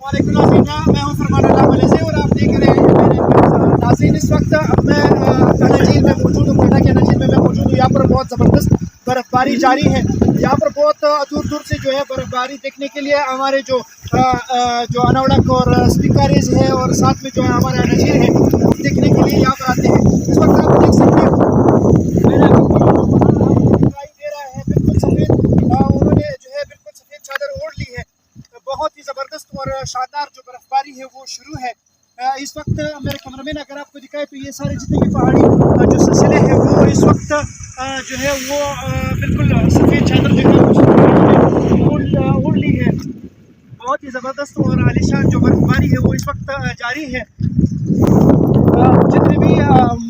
वालेकुम मैं हूं फरमान अल्लाह मलेज़ी और आप देख रहे हैं मेरे नाज़रीन। इस वक्त मैं अनाझील में मौजूद हूँ, कोयटा के अनाझील में मैं मौजूद हूँ। यहाँ पर बहुत ज़बरदस्त बर्फ़बारी जारी है। यहाँ पर बहुत दूर दूर से जो है बर्फ़बारी देखने के लिए हमारे जो अनावड़क और स्पीकरीज है और साथ में जो है हमारे अनाझील है देखने के लिए यहाँ पर आते हैं। इस वक्त आप देख सकते हो मेरा दिखाई दे रहा है बिल्कुल सफ़ेद, उन्होंने जो है बिल्कुल सफ़ेद चादर ओढ़ ली है। बहुत ही ज़बरदस्त और शानदार जो बर्फ़बारी है वो शुरू है। इस वक्त मेरे कैमरामैन अगर आपको दिखाए तो ये सारे जितने भी पहाड़ी जो सिलसिले हैं वो इस वक्त जो है वो बिल्कुल सफ़ेद चादर जो है ओढ़ ली है। बहुत ही ज़बरदस्त और आलीशान जो बर्फ़बारी है वो इस वक्त जारी है। जितने भी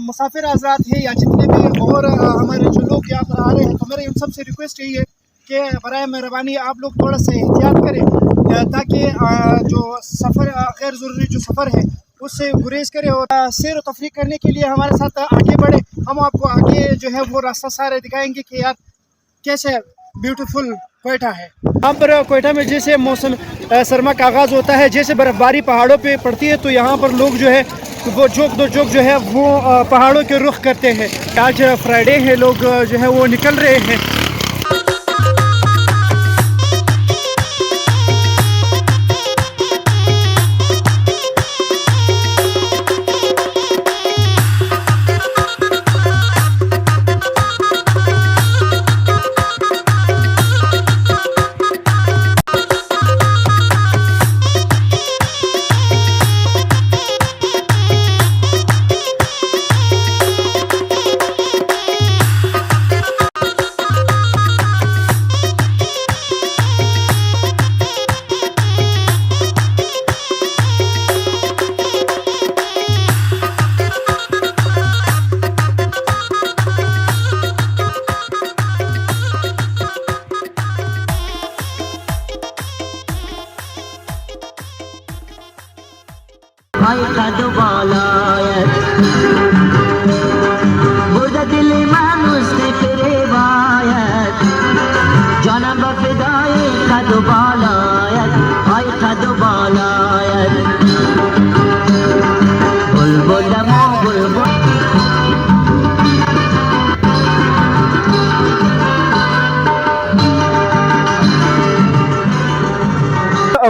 मुसाफिर आज़ाद हैं या जितने भी और हमारे जो लोग यहाँ पर आ रहे हैं तो मेरी उन सबसे रिक्वेस्ट यही है कि बराए मेहरबानी आप लोग थोड़ा सा एहतियात करें ताकि जो सफ़र गैर ज़रूरी जो सफ़र है उससे गुरेज करें और सैर व तफरीह करने के लिए हमारे साथ आगे बढ़े। हम आपको आगे जो है वो रास्ता सारे दिखाएंगे कि यार कैसे ब्यूटीफुल कोयटा है। यहाँ पर कोयटा में जैसे मौसम सरमा का आगाज़ होता है, जैसे बर्फ़बारी पहाड़ों पे पड़ती है तो यहाँ पर लोग जो है वो जोक जो है वो पहाड़ों के रुख करते हैं। आज फ्राइडे है, लोग जो है वो निकल रहे हैं।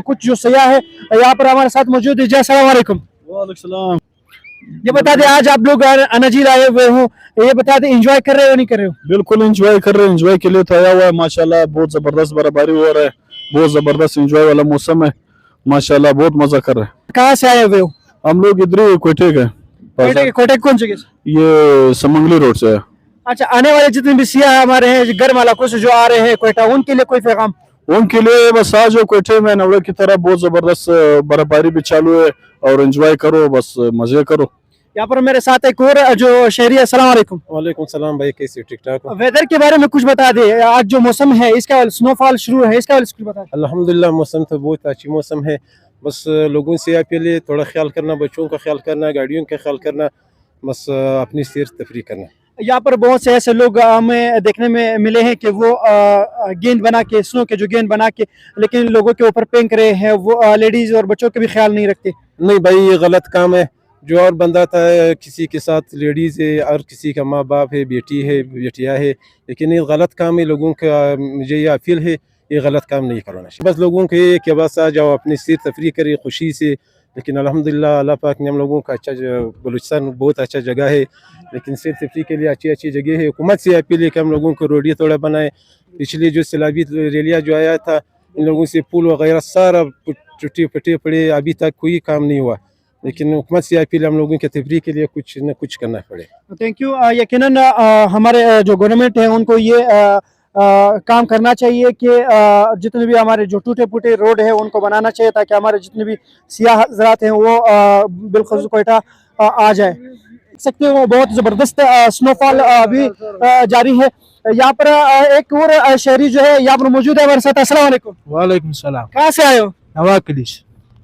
कुछ जो सयाह है यहाँ पर हमारे साथ मौजूद है। अस्सलाम वालेकुम। वालेकुम सलाम। ये बता दें आज आप लोग अनाझील आए हुए हो, ये बता दें एंजॉय कर रहे हो नहीं कर रहे हो? बिल्कुल एंजॉय कर रहे हैं, एंजॉय के लिए तो आया हुआ है। माशाल्लाह बहुत जबरदस्त बर्फबारी हो रहा है, बहुत जबरदस्त एंजॉय वाला मौसम है। माशाल्लाह बहुत मजा कर रहे हैं। कहाँ से आए हुए हो? हम लोग इधर ही कोयटे के कोयटे कौन जगह से? ये समंगली रोड से है। अच्छा, आने वाले जितने भी सियाह हमारे हैं गर्म इलाकों से जो आ रहे हैं कोयटा, उनके लिए कोई पैगाम? उनके लिए बस आज कोयटे में नवड़े की तरह बहुत जबरदस्त बर्फबारी भी चालू है और एंजॉय करो, बस मजे करो। यहाँ पर मेरे साथ एक और जो शहरी है। अस्सलाम वालेकुम। वालेकुम सलाम भाई, कैसे ठीक ठाक हो? वेदर के बारे में कुछ बता दे, आज जो मौसम है इसका स्नोफॉल शुरू है, इसका कुछ बता दे। अल्हम्दुलिल्लाह मौसम तो बहुत अच्छी मौसम है। बस लोगों से अपील थोड़ा ख्याल करना, बच्चों का ख्याल करना, गाड़ियों का ख्याल करना, बस अपनी सैर तफरीह करना। यहाँ पर बहुत से ऐसे लोग हमें देखने में मिले हैं कि वो गेंद बना के, स्नो के जो गेंद बना के लेकिन लोगों के ऊपर फेंक रहे हैं, वो लेडीज और बच्चों के भी ख्याल नहीं रखते। नहीं भाई, ये गलत काम है। जो और बंदा था किसी के साथ लेडीज़ है और किसी का माँ बाप है, बेटी है, बेटिया है, लेकिन ये गलत काम है। लोगों का मुझे ये अपील है, ये गलत काम नहीं करना चाहिए। बस लोगों को ये कि बस आ जाओ, अपनी सैर तफरीह करें खुशी से। लेकिन अल्हम्दुलिल्लाह अल्लाह पाक ने हम लोगों का अच्छा, बलूचिस्तान बहुत अच्छा जगह है, लेकिन सैर तफरीह के लिए अच्छी अच्छी जगह है। हुकूमत से अपील है कि हम लोगों को रोडियाँ थोड़ा बनाए। पिछले जो सैलाबी रैलियाँ जो आया था, इन लोगों से पुल वगैरह सारा टूटे फटे पड़े, अभी तक कोई काम नहीं हुआ। लेकिन हुकूमत से अपील हम लोगों के तफरीह के लिए कुछ न कुछ करना पड़े। Thank you. यकीनन हमारे जो गवर्नमेंट है उनको ये काम करना चाहिए कि जितने भी हमारे जो टूटे फूटे रोड है उनको बनाना चाहिए ताकि हमारे जितने भी सियाह हज़रात हैं वो बिल्कुल कोयटा आ जाए। देख सकते हो बहुत ज़बरदस्त स्नोफॉल अभी जारी है। यहाँ पर एक और शहरी जो है यहाँ पर मौजूद है हमारे साथ। अस्सलाम वालेकुम। वालेकुम सलाम। कहाँ से आए हो?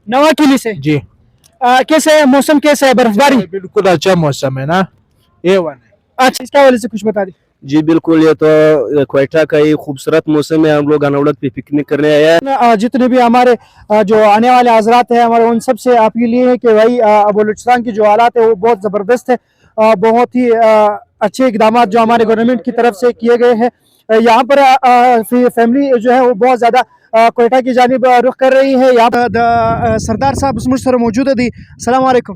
नवाकिली से जी। कैसे है मौसम, कैसे है बर्फबारी? बिल्कुल अच्छा मौसम है ना, A1 है। अच्छा, इसके हवाले से कुछ बता दी। जी बिल्कुल, ये तो क्वेटा का ही खूबसूरत मौसम है। हम लोग अनवड़क पे पिकनिक करने आए हैं। जितने भी हमारे जो आने वाले हजरात हैं हमारे, उन सब से अपील ये है कि भाई बलूचिस्तान की जो हालात है वो बहुत ज़बरदस्त है। बहुत ही अच्छे इकदाम जो हमारे गवर्नमेंट की तरफ से किए गए हैं। यहाँ पर फैमिली जो है वो बहुत ज़्यादा क्वेटा की जानिब रुख कर रही है। यहाँ पर सरदार साहब मुझ सर मौजूद है दी। अस्सलाम वालेकुम।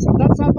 सरदार साहब